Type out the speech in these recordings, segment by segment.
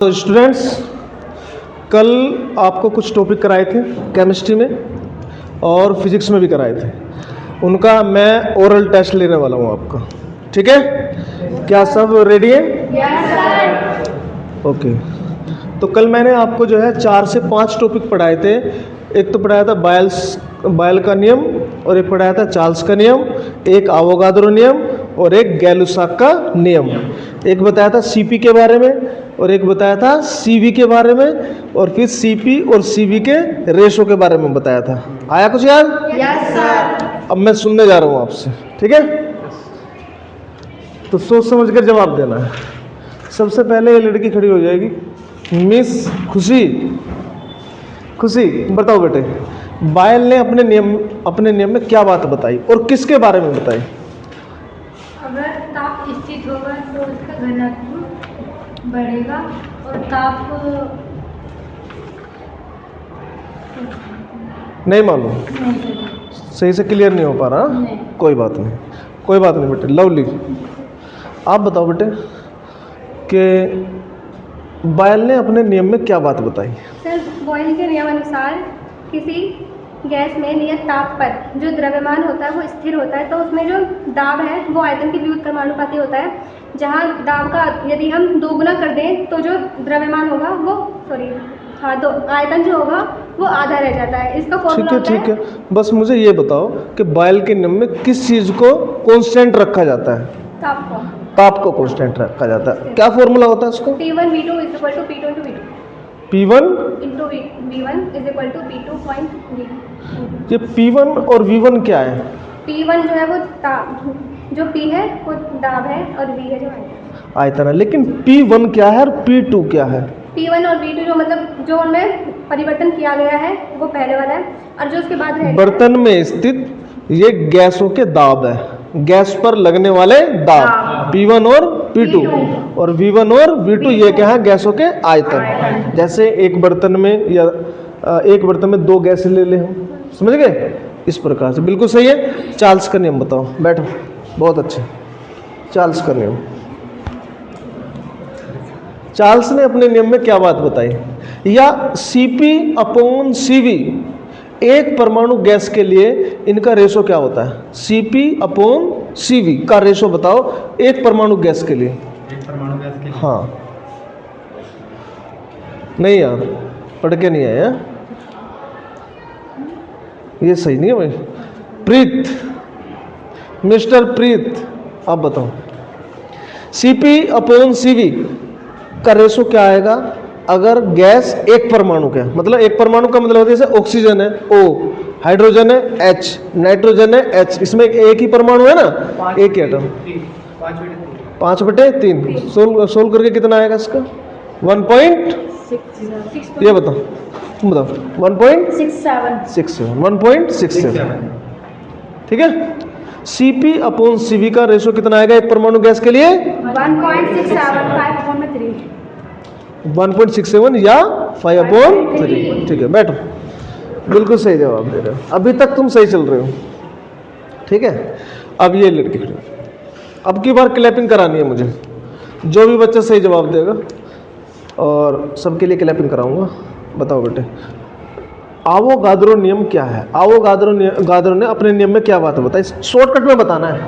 तो स्टूडेंट्स, कल आपको कुछ टॉपिक कराए थे केमिस्ट्री में और फिजिक्स में भी कराए थे। उनका मैं ओरल टेस्ट लेने वाला हूँ आपका। ठीक है? क्या सब रेडी है? Yes sir. ओके। तो कल मैंने आपको जो है 4 से 5 टॉपिक पढ़ाए थे। एक तो पढ़ाया था बायल का नियम, और एक पढ़ाया था चार्ल्स का नियम, एक आवोगाद्रो नियम और एक गैलुसाक का नियम। एक बताया था सीपी के बारे में और एक बताया था सीवी के बारे में, और फिर सीपी और सीवी के रेशो के बारे में बताया था। आया कुछ याद? Yes sir. अब मैं सुनने जा रहा हूँ आपसे। ठीक है? तो सोच समझ कर जवाब देना है। सबसे पहले ये लड़की खड़ी हो जाएगी, मिस खुशी। खुशी, बताओ बेटे, बायल ने अपने नियम में क्या बात बताई और किसके बारे में बताई? अगर ताप स्थित होगा तो उसका घनत्व बढ़ेगा और ताप नहीं मालूम, सही से क्लियर नहीं हो पा रहा। नहीं। कोई बात नहीं, कोई बात नहीं बेटे। लवली, आप बताओ बेटे कि बायल ने अपने नियम में क्या बात बताई? सर, बॉयल के नियम अनुसार किसी गैस में नियत ताप पर जो द्रव्यमान होता है वो स्थिर होता है, तो उसमें जो दाब है वो आयतन के विरुद्ध क्रमानुपाती होता है। जहाँ दाब का यदि हम 2 गुना कर दें तो जो द्रव्यमान होगा वो आयतन जो होगा वो आधा रह जाता है। इसका फॉर्मूला होता है। ठीक है, बस मुझे ये बताओ कि बायल के नियम में किस चीज़ को कांस्टेंट रखा जाता है? ताप को। ताप को कांस्टेंट रखा जाता है। क्या फॉर्मूला होता है उसको? P1 V2 = P2 × V2। P1 × V1 = P2.V। ये P1 और V1 क्या है? P1 जो है वो ताप, जो P है वो दाब है और V है जो आयतन। आयतन है। लेकिन P1 क्या है और P2 क्या है? P1 और V2 जो मतलब जो उनमें परिवर्तन किया गया है वो पहले वाला है, और जो उसके बाद रहेगा बर्तन में स्थित ये गैसों के दाब है, गैस पर लगने वाले दाब। P1 और P2 और V1 और V2 ये क्या है? गैसों के आयतन। जैसे एक बर्तन में या एक बर्तन में 2 गैस ले ले हम, समझ गए? इस प्रकार से बिल्कुल सही है। चार्ल्स का नियम बताओ। बैठो, बहुत अच्छे। चार्ल्स का नियम, चार्ल्स ने अपने नियम में क्या बात बताई? या CP/CV, एक परमाणु गैस के लिए इनका रेशो क्या होता है? CP/CV का रेशो बताओ एक परमाणु गैस के लिए। एक परमाणु गैस के लिए? हाँ, नहीं यार, पढ़ के नहीं आया, ये सही नहीं है भाई। प्रीत, मिस्टर प्रीत, आप बताओ CP/CV का रेशो क्या आएगा अगर गैस एक परमाणु का, मतलब एक परमाणु का मतलब होता है जैसे ऑक्सीजन है O, हाइड्रोजन है H, नाइट्रोजन है H, इसमें एक ही परमाणु है ना, एक ही एटम। 5/3 सोल्व करके कितना आएगा इसका? 1.6, ये बताओ, तुम बताओ। 1.67 ठीक है। CP/CV का रेशो कितना आएगा एक परमाणु गैस के लिए? 1.67 या 5/3। ठीक है, बैठो। बिल्कुल सही जवाब दे रहे हो, अभी तक तुम सही चल रहे हो। ठीक है, अब ये लड़की खड़ी, अब की बार क्लैपिंग करानी है मुझे। जो भी बच्चा सही जवाब देगा और सबके लिए क्लैपिंग कराऊंगा। बताओ बेटे, आवोगाद्रो नियम क्या है? आवोगाद्रो ने अपने नियम में क्या बात बताई? शॉर्टकट में बताना है।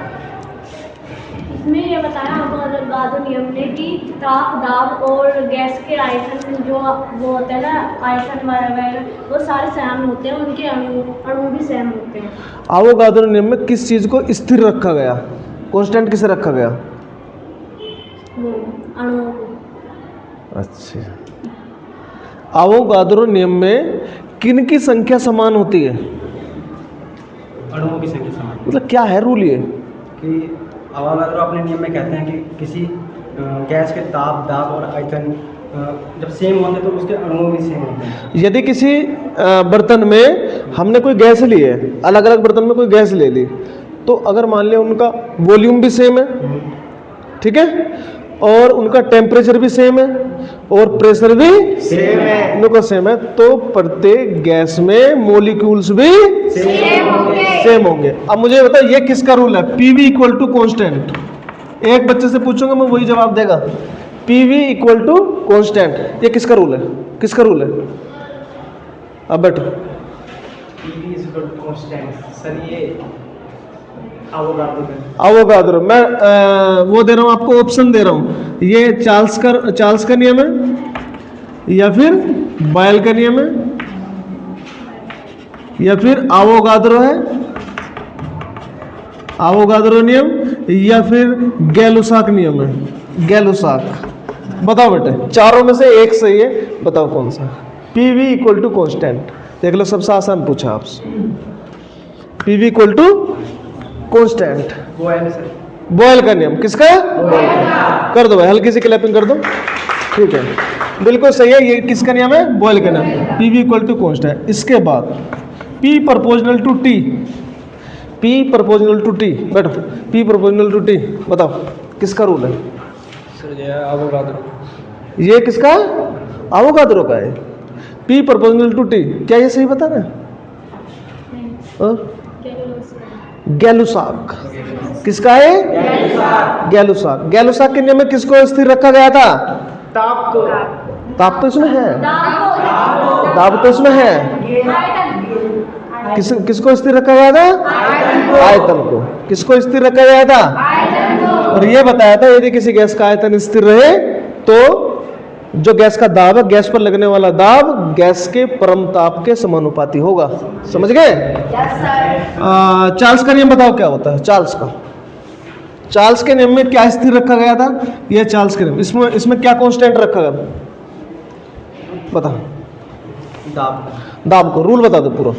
इसमें ये बताया आवोगाद्रो नियम ने कि ताप, दाब और गैस के आयतन जो वो होता है ना, आयतन वगैरह वो सारे सेम होते हैं, उनके अणु भी सेम होते हैं। आवोगाद्रो नियम में किस चीज़ को स्थिर रखा गया? कांस्टेंट किसे रखा गया? वो अणुओं को। अच्छा, आवोगाद्रो नियम में किन की संख्या समान होती है? अणुओं की संख्या समान। मतलब क्या है रूल ये? कि अवोगाद्रो अपने नियम में कहते हैं कि किसी गैस के ताप, दाब और आयतन जब सेम होते हैं तो उसके अणुओं भी सेम होते हैं। यदि किसी बर्तन में हमने कोई गैस ली है, अलग अलग बर्तन में कोई गैस ले ली, तो अगर मान लिया उनका वॉल्यूम भी सेम है, ठीक है, और उनका टेम्परेचर भी सेम है और प्रेशर भी सेम है, तो प्रत्येक गैस में मॉलिक्यूल्स भी सेम होंगे। अब मुझे बताओ ये किसका रूल है? PV = constant. एक बच्चे से पूछूंगा मैं, वही जवाब देगा। PV इक्वल टू कॉन्स्टेंट, ये किसका रूल है? किसका रूल है? अब बैठो। PV is equal to constant. Sir ये अवोगाद्रो का। अवोगाद्रो, मैं वो दे रहा हूँ आपको, ऑप्शन दे रहा हूँ। ये चार्ल्स का नियम है या फिर बॉयल का नियम है या फिर अवोगाद्रो है, अवोगाद्रो नियम, या फिर गैलुसाक नियम है, गैलुसाक। बताओ बेटे, चारों में से एक सही है, बताओ कौन सा? PV equal to constant. देख लो, सबसे आसान पूछा आपसे। PV equal to constant, Boyle sir. Boyle का नियम। किसका? कर दो भाई, हल्की सी क्लैपिंग कर दो। ठीक है, बिल्कुल सही है। ये किसका नियम है? बॉयल का नियम। PV equal to constant. इसके बाद P proportional to T, P proportional to T। बैठो, P प्रोपोर्शनल टू T, बताओ किसका रूल है? सर ये अवोगाद्रो। ये किसका? अवोगाद्रो का है। P प्रोपोर्शनल टू T, क्या ये सही बता रहे हैं? गैलुसाक। किसका है? गैलुसाक। गैलुसाक के नियम में किसको स्थिर रखा गया था? ताप को। ताप तो इसमें है, ताप तो इसमें है। किसको स्थिर रखा गया था? आयतन को। किसको स्थिर रखा गया था? और ये बताया था यदि किसी गैस का आयतन स्थिर रहे तो जो गैस का दाब है, गैस पर लगने वाला दाब गैस के परम ताप के समानुपाती होगा। समझ गए? चार्ल्स का नियम बताओ क्या होता है? चार्ल्स का, चार्ल्स के नियम में क्या स्थिर रखा गया था? यह चार्ल्स के नियम। इसमें क्या कांस्टेंट रखा गया? बताओ। दाब। दाब को रूल बता दो पूरा।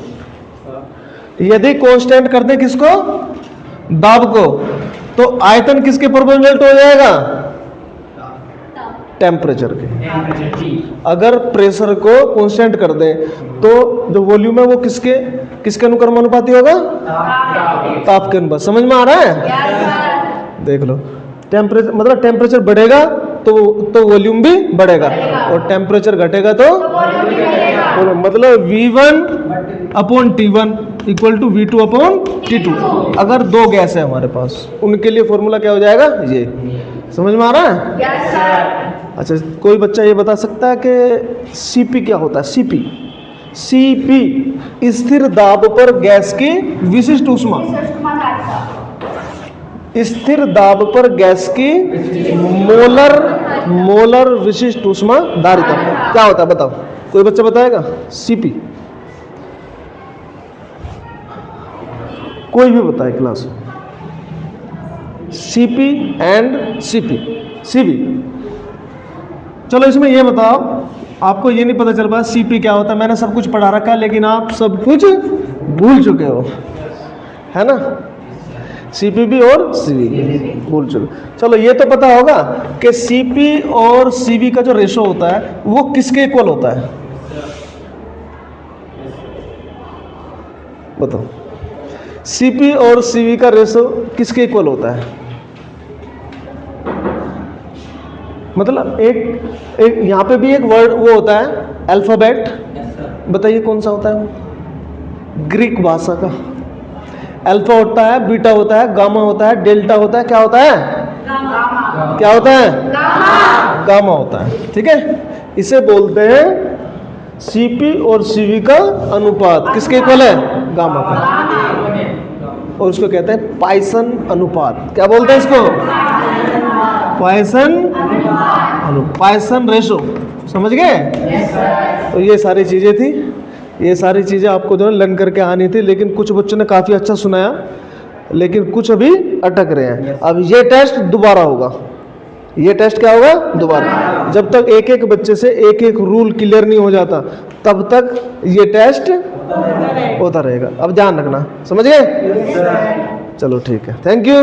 यदि कांस्टेंट कर दें किसको? दाब को, तो आयतन किसके प्रोपोर्शनल हो जाएगा? टेम्परेचर के। अगर प्रेशर को कांस्टेंट कर दें तो जो वॉल्यूम है वो किसके अनुक्रमानुपाती होगा? ताप के अनुपात। समझ में आ रहा है? देख लो, टेम्परेचर मतलब टेम्परेचर बढ़ेगा तो वॉल्यूम भी बढ़ेगा, और टेम्परेचर घटेगा तो मतलब V1/T1 इक्वल टू V2/T2। अगर दो गैस है हमारे पास, उनके लिए फॉर्मूला क्या हो जाएगा? ये। समझ में आ रहा है? अच्छा, कोई बच्चा ये बता सकता है कि CP क्या होता है? CP स्थिर दाब पर गैस की विशिष्ट ऊष्मा। स्थिर दाब पर गैस की मोलर विशिष्ट ऊष्मा धारिता क्या होता है? बताओ, कोई बच्चा बताएगा? CP कोई भी बताए क्लास। CP and CP। चलो इसमें ये बताओ, आपको ये नहीं पता चल पाया CP क्या होता है? मैंने सब कुछ पढ़ा रखा है लेकिन आप सब कुछ भूल चुके हो, है ना? CP भी और CV भूल चुके। चलो ये तो पता होगा कि CP और CV का जो रेशो होता है वो किसके इक्वल होता है? बताओ, CP और CV का रेशो किसके इक्वल होता है? मतलब एक यहाँ पे भी एक वर्ड वो होता है अल्फाबेट, बताइए कौन सा होता है? ग्रीक भाषा का। अल्फा होता है, बीटा होता है, गामा होता है, डेल्टा होता है, क्या होता है? क्या होता है? गामा होता है। ठीक है, इसे बोलते हैं CP और CV का अनुपात किसके इक्वल है? गामा का। और उसको कहते हैं पाइसन अनुपात। क्या बोलते हैं इसको? पाइसन रेशो। समझ गए? तो ये सारी चीज़ें थी, ये सारी चीज़ें आपको जो है लर्न करके आनी थी, लेकिन कुछ बच्चों ने काफ़ी अच्छा सुनाया, लेकिन कुछ अभी अटक रहे हैं। अब ये टेस्ट दोबारा होगा। ये टेस्ट क्या होगा? दोबारा। जब तक एक एक बच्चे से एक एक रूल क्लियर नहीं हो जाता तब तक ये टेस्ट होता रहेगा। अब ध्यान रखना, समझ गए? चलो ठीक है, थैंक यू।